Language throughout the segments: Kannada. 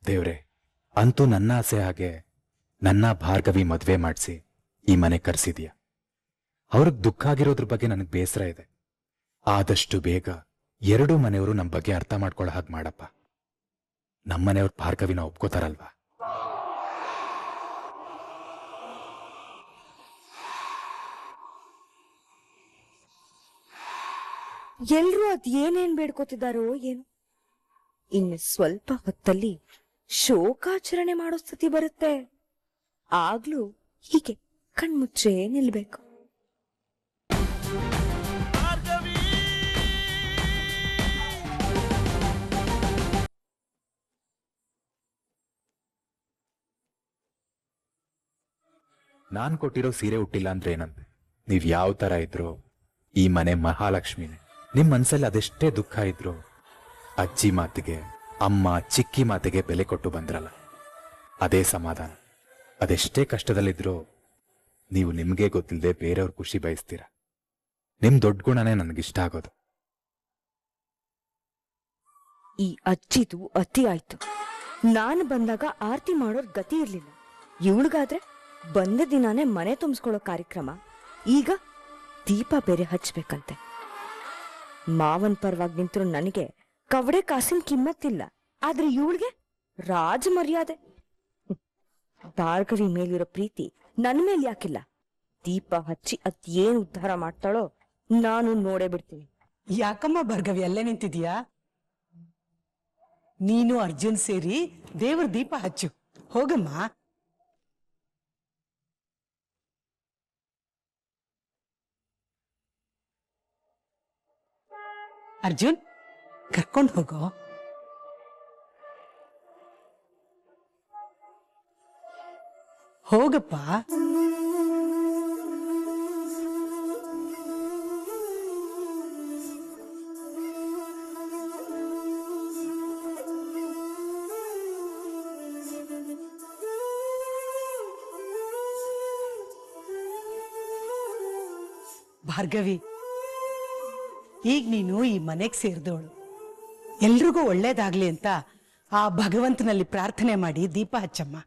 ದೇವ್ರೆ, ಅಂತೂ ನನ್ನ ಆಸೆ ಹಾಗೆ ನನ್ನ ಭಾರ್ಗವಿ ಮದ್ವೆ ಮಾಡಿಸಿ ಈ ಮನೆ ಕರ್ಸಿದ್ಯಾ. ಅವ್ರಿಗೆ ದುಃಖ ಆಗಿರೋದ್ರ ಬಗ್ಗೆ ನನಗೆ ಬೇಸರ ಇದೆ. ಆದಷ್ಟು ಬೇಗ ಎರಡೂ ಮನೆಯವರು ನಮ್ಮ ಬಗ್ಗೆ ಅರ್ಥ ಮಾಡ್ಕೊಳ್ಳೋ ಹಾಗೆ ಮಾಡಪ್ಪ. ನಮ್ಮನೆಯವ್ರು ಭಾರ್ಗವಿನ ಒಪ್ಕೋತಾರಲ್ವಾ? ಎಲ್ರೂ ಅದ್ ಏನೇನ್ ಬೇಡ್ಕೋತಿದಾರೋ ಏನು. ಇನ್ನು ಸ್ವಲ್ಪ ಹೊತ್ತಲ್ಲಿ ಶೋಕಾಚರಣೆ ಮಾಡೋ ಸ್ಥಿತಿ ಬರುತ್ತೆ. ಆಗ್ಲೂ ಹೀಗೆ ಕಣ್ಮುಚ್ಚೇ ನಿಲ್ಬೇಕು. ನಾನ್ ಕೊಟ್ಟಿರೋ ಸೀರೆ ಹುಟ್ಟಿಲ್ಲ ಅಂದ್ರೆ ಏನಂತೆ? ನೀವ್ ಯಾವ ತರ ಇದ್ರು ಈ ಮನೆ ಮಹಾಲಕ್ಷ್ಮಿನೇ. ನಿಮ್ ಮನ್ಸಲ್ಲಿ ಅದೆಷ್ಟೇ ದುಃಖ ಇದ್ರು ಅಜ್ಜಿ ಮಾತಿಗೆ, ಅಮ್ಮ ಚಿಕ್ಕಿ ಮಾತಿಗೆ ಬೆಲೆ ಕೊಟ್ಟು ಬಂದ್ರಲ್ಲ, ಅದೇ ಸಮಾಧಾನ. ಅದೆಷ್ಟೇ ಕಷ್ಟದಲ್ಲಿದ್ರು ನೀವು ನಿಮ್ಗೆ ಗೊತ್ತಿಲ್ಲದೆ ಬೇರೆಯವ್ರ ಖುಷಿ ಬಯಸ್ತೀರ. ನಿಮ್ ದೊಡ್ಡ ಗುಣನೇ ನನಗಿಷ್ಟ ಆಗೋದು. ಈ ಅಜ್ಜಿದು ಅತಿ ಆಯ್ತು. ನಾನು ಬಂದಾಗ ಆರತಿ ಮಾಡೋರ್ ಗತಿ ಇರ್ಲಿಲ್ಲ. ಇವಳಿಗಾದ್ರೆ ಬಂದ ದಿನಾನೇ ಮನೆ ತುಂಬಿಸ್ಕೊಳ್ಳೋ ಕಾರ್ಯಕ್ರಮ. ಈಗ ದೀಪ ಬೇರೆ ಹಚ್ಬೇಕಂತೆ. ಮಾವನ್ ಪರವಾಗಿ ನಿಂತರು ನನಗೆ ಕವಡೆ ಕಾಸಿನ ಕಿಮ್ಮತ್ತಿಲ್ಲ. ಆದ್ರೆ ಇವಳಿಗೆ ರಾಜ ಮರ್ಯಾದೆ. ಭಾರ್ಗವಿ ಮೇಲಿರೋ ಪ್ರೀತಿ ನನ್ ಮೇಲ್ ಯಾಕಿಲ್ಲ? ದೀಪ ಹಚ್ಚಿ ಅದ್ ಏನ್ ಉದ್ಧಾರ ಮಾಡ್ತಾಳೋ ನಾನು ನೋಡೇ ಬಿಡ್ತೀನಿ. ಯಾಕಮ್ಮ ಭಾರ್ಗವಿ ಅಲ್ಲೇ ನಿಂತಿದ್ಯಾ? ನೀನು ಅರ್ಜುನ್ ಸೇರಿ ದೇವ್ರ ದೀಪ ಹಚ್ಚು. ಹೋಗಮ್ಮ. ಅರ್ಜುನ್, ಕರ್ಕೊಂಡು ಹೋಗೋ. ಹೋಗಪ್ಪ. ಭಾರ್ಗವಿ, ಈಗ ನೀನು ಈ ಮನೆಗೆ ಸೇರಿದವಳು. ಎಲ್ರಿಗೂ ಒಳ್ಳೇದಾಗ್ಲಿ ಅಂತ ಆ ಭಗವಂತನಲ್ಲಿ ಪ್ರಾರ್ಥನೆ ಮಾಡಿ ದೀಪ ಹಚ್ಚಮ್ಮ.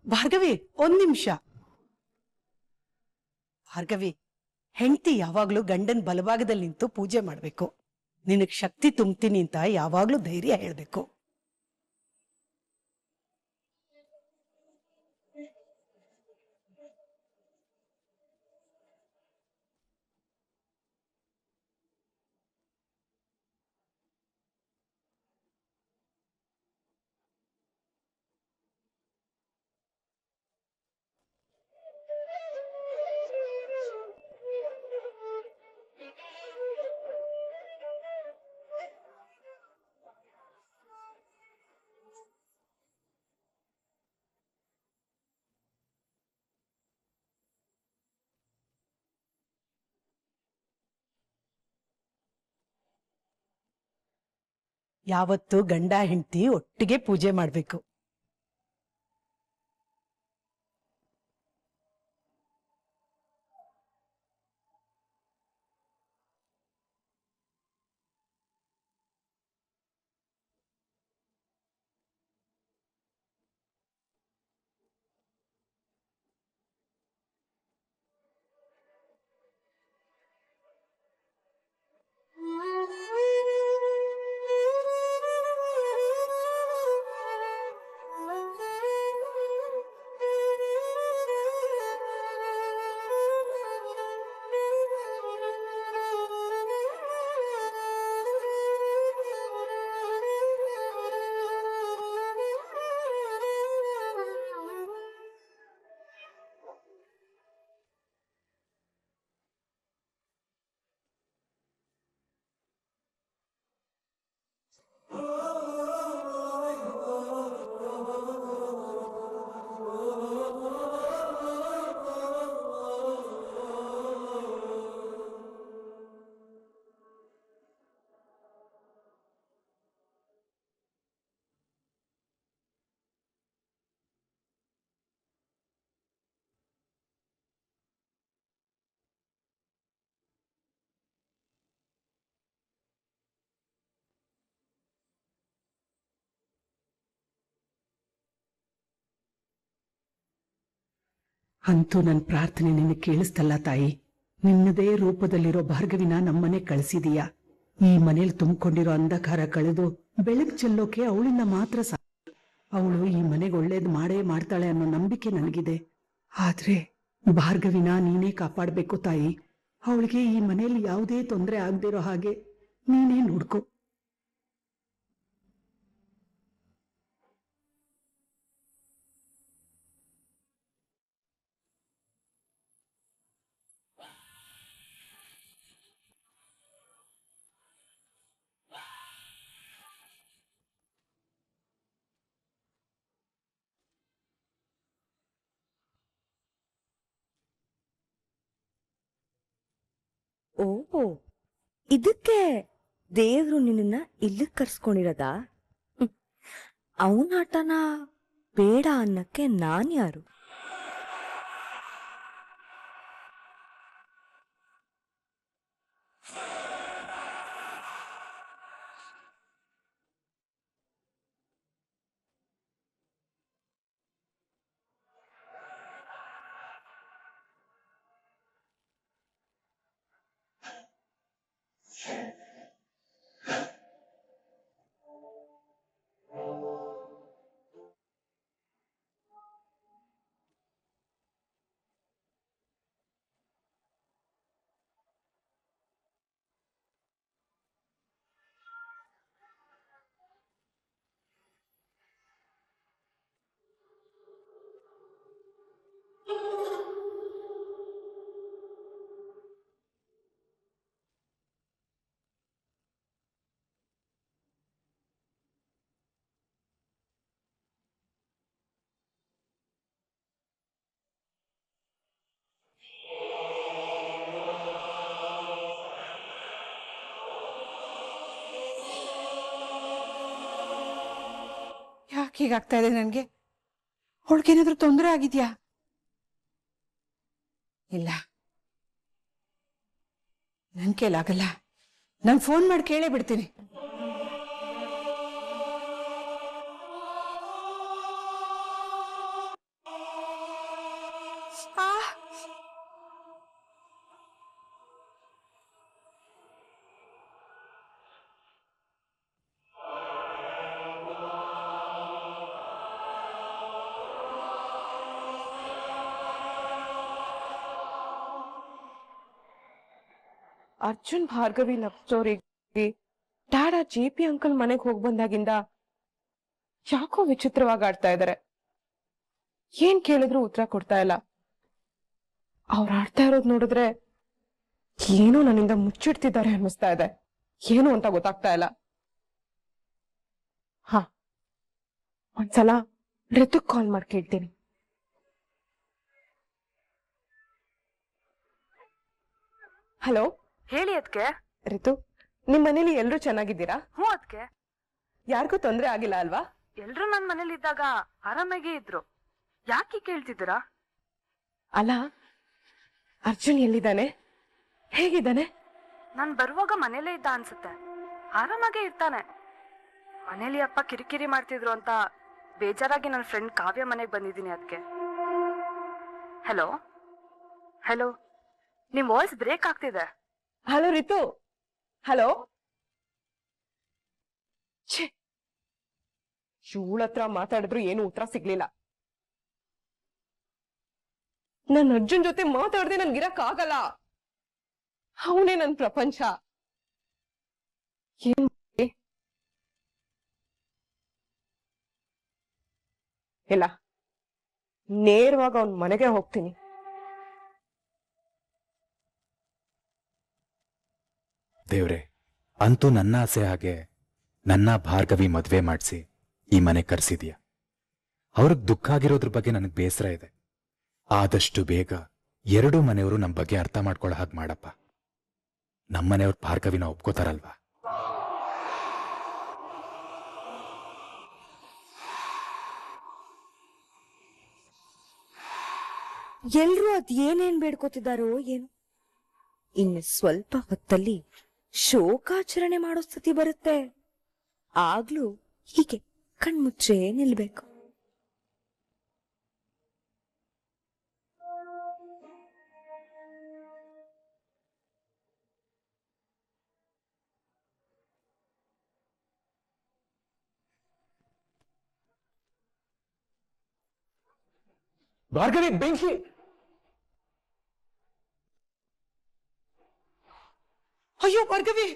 ಭಾರ್ಗವಿ, ಒಂದ್ ನಿಮಿಷ. ಭಾರ್ಗವಿ, ಹೆಂಡತಿ ಯಾವಾಗ್ಲೂ ಗಂಡನ್ ಬಲಭಾಗದಲ್ಲಿ ನಿಂತು ಪೂಜೆ ಮಾಡ್ಬೇಕು. ನಿನಗ್ ಶಕ್ತಿ ತುಂಬ್ತೀನಿ ಅಂತ ಯಾವಾಗ್ಲೂ ಧೈರ್ಯ ಹೇಳ್ಬೇಕು. ಯಾವತ್ತು ಗಂಡ ಹೆಂಡತಿ ಒಟ್ಟಿಗೆ ಪೂಜೆ ಮಾಡ್ಬೇಕು. ಅಂತೂ ನನ್ನ ಪ್ರಾರ್ಥನೆ ನಿನ್ನ ಕೇಳಿಸ್ತಲ್ಲ ತಾಯಿ. ನಿನ್ನದೇ ರೂಪದಲ್ಲಿರೋ ಭಾರ್ಗವಿನ ನಮ್ಮನೆ ಕಳಿಸಿದೀಯಾ. ಈ ಮನೇಲಿ ತುಂಬಿಕೊಂಡಿರೋ ಅಂಧಕಾರ ಕಳೆದು ಬೆಳಕು ಚೆಲ್ಲೋಕೆ ಅವಳಿಂದ ಮಾತ್ರ ಅವಳು ಈ ಮನೆಗೆ ಒಳ್ಳೇದು ಮಾಡೇ ಮಾಡ್ತಾಳೆ ಅನ್ನೋ ನಂಬಿಕೆ ನನಗಿದೆ. ಆದ್ರೆ ಭಾರ್ಗವಿನ ನೀನೇ ಕಾಪಾಡ್ಬೇಕು ತಾಯಿ. ಅವಳಿಗೆ ಈ ಮನೆಯಲ್ಲಿ ಯಾವುದೇ ತೊಂದರೆ ಆಗದಿರೋ ಹಾಗೆ ನೀನೇ ನೋಡ್ಕೊ. ಓ, ಇದಕ್ಕೆ ದೇವ್ರು ನಿನ್ನ ಇಲ್ಲಿಗೆ ಕರ್ಸ್ಕೊಂಡಿರೋದಾ? ಅವನ ಆಟನ ಬೇಡ ಅನ್ನಕ್ಕೆ ನಾನ್ ಯಾರು? ಯಾಕೆ ಹೀಗಾಗ್ತಾ ಇದೆ ನನ್ಗೆ? ಅವಳಿಗೇನಾದ್ರೂ ತೊಂದರೆ ಆಗಿದ್ಯಾ? ಇಲ್ಲ, ನನ್ ಕೈಲಾಗಲ್ಲ. ನಾನು ಫೋನ್ ಮಾಡಿ ಕೇಳೇ ಬಿಡ್ತೀನಿ. ಅರ್ಜುನ್ ಭಾರ್ಗವಿ ಲವ್ ಸ್ಟೋರಿಗೆ ಡ್ಯಾಡ್ ಆ JP ಅಂಕಲ್ ಮನೆಗೆ ಹೋಗಿ ಬಂದಾಗಿಂದ ಯಾಕೋ ವಿಚಿತ್ರವಾಗಿ ಆಡ್ತಾ ಇದಾರೆ. ಏನ್ ಕೇಳಿದ್ರು ಉತ್ತರ ಕೊಡ್ತಾ ಇಲ್ಲ. ಅವ್ರು ಆಡ್ತಾ ಇರೋದ್ ನೋಡಿದ್ರೆ ಏನೋ ನನ್ನಿಂದ ಮುಚ್ಚಿಡ್ತಿದ್ದಾರೆ ಅನ್ನಿಸ್ತಾ ಇದೆ. ಏನು ಅಂತ ಗೊತ್ತಾಗ್ತಾ ಇಲ್ಲ. ಹಾ, ಒಂದ್ಸಲ ಋತುಕ್ ಕಾಲ್ ಮಾಡಿ ಕೇಳ್ತೀನಿ. ಹಲೋ, ಹೇಳಿ ಅದ್ಕೆ. ರಿತು, ನಿಮ್ ಮನೇಲಿ ಎಲ್ರು ಚೆನ್ನಾಗಿದ್ದೀರಾ? ಹ್ಞೂ ಅದ್ಕೆ. ಯಾರಿಗೂ ತೊಂದ್ರೆ ಆಗಿಲ್ಲ ಅಲ್ವಾ? ಎಲ್ರು ನನ್ ಮನೇಲಿ ಇದ್ದಾಗ ಆರಾಮಾಗೇ ಇದ್ರು. ಯಾಕೆ ಕೇಳ್ತಿದ್ದೀರಾ? ಅಲ್ಲ, ಅರ್ಜುನ್ ಎಲ್ಲಿದ್ದಾನೆ? ಹೇಗಿದ್ದಾನೆ? ನಾನ್ ಬರುವಾಗ ಮನೇಲೇ ಇದ್ದ ಅನ್ಸುತ್ತೆ. ಆರಾಮಾಗೇ ಇರ್ತಾನೆ. ಮನೇಲಿ ಅಪ್ಪ ಕಿರಿಕಿರಿ ಮಾಡ್ತಿದ್ರು ಅಂತ ಬೇಜಾರಾಗಿ ನನ್ನ ಫ್ರೆಂಡ್ ಕಾವ್ಯ ಮನೆಗೆ ಬಂದಿದ್ದೀನಿ ಅದಕ್ಕೆ. ಹಲೋ ಹಲೋ, ನಿಮ್ ವಾಯ್ಸ್ ಬ್ರೇಕ್ ಆಗ್ತಿದೆ. Hello Ritu, hello. ಇವಳ ಹತ್ರ ಮಾತಾಡಿದ್ರು ಏನು ಉತ್ತರ ಸಿಗ್ಲಿಲ್ಲ. ನನ್ ಅರ್ಜುನ್ ಜೊತೆ ಮಾತಾಡದೆ ನನ್ಗಿರಕ್ ಆಗಲ್ಲ. ಅವನೇ ನನ್ ಪ್ರಪಂಚ. ಏನ್ ಮಾಡ್ಲಿ? ಇಲ್ಲ, ನೇರವಾಗಿ ಅವನ್ ಮನೆಗೆ ಹೋಗ್ತೀನಿ. ದೇವ್ರೆ, ಅಂತೂ ನನ್ನ ಆಸೆ ಹಾಗೆ ನನ್ನ ಭಾರ್ಗವಿ ಮದ್ವೆ ಮಾಡಿಸಿ ಈ ಮನೆ ಕರ್ಸಿದ್ಯಾ. ಅವ್ರಿಗೆ ದುಃಖ ಆಗಿರೋದ್ರ ಬಗ್ಗೆ ನನಗೆ ಬೇಸರ ಇದೆ. ಆದಷ್ಟು ಬೇಗ ಎರಡೂ ಮನೆಯವರು ನಮ್ಮ ಬಗ್ಗೆ ಅರ್ಥ ಮಾಡ್ಕೊಳ್ಳೋ ಹಾಗೆ ಮಾಡಪ್ಪ. ನಮ್ಮನೆಯವ್ರ ಭಾರ್ಗವಿನ ಒಪ್ಕೋತಾರಲ್ವಾ? ಎಲ್ರೂ ಅದ್ ಏನೇನ್ ಬೇಡ್ಕೋತಿದಾರೋ ಏನು. ಇನ್ನು ಸ್ವಲ್ಪ ಹೊತ್ತಲ್ಲಿ ಶೋಕಾಚರಣೆ ಮಾಡೋ ಸ್ಥಿತಿ ಬರುತ್ತೆ. ಆಗ್ಲೂ ಹೀಗೆ ಕಣ್ಮುಚ್ಚೇ ನಿಲ್ಬೇಕು. ಭಾರ್ಗವಿ ಬೆಂಕಿ. ಅಯ್ಯೋ ಭಾರ್ಗವಿ,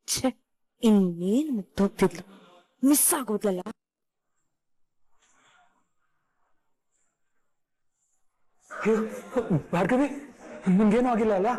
ಛೆ, ಇನ್ನೇನು ಮುಗ್ದೋಗ್ತಿದ್ಲು, ಮಿಸ್ ಆಗೋದ್ಲಲ್ಲ. ಭಾರ್ಗವಿ, ನಿಮ್ಗೇನು ಆಗಿಲ್ಲ ಅಲ್ಲ?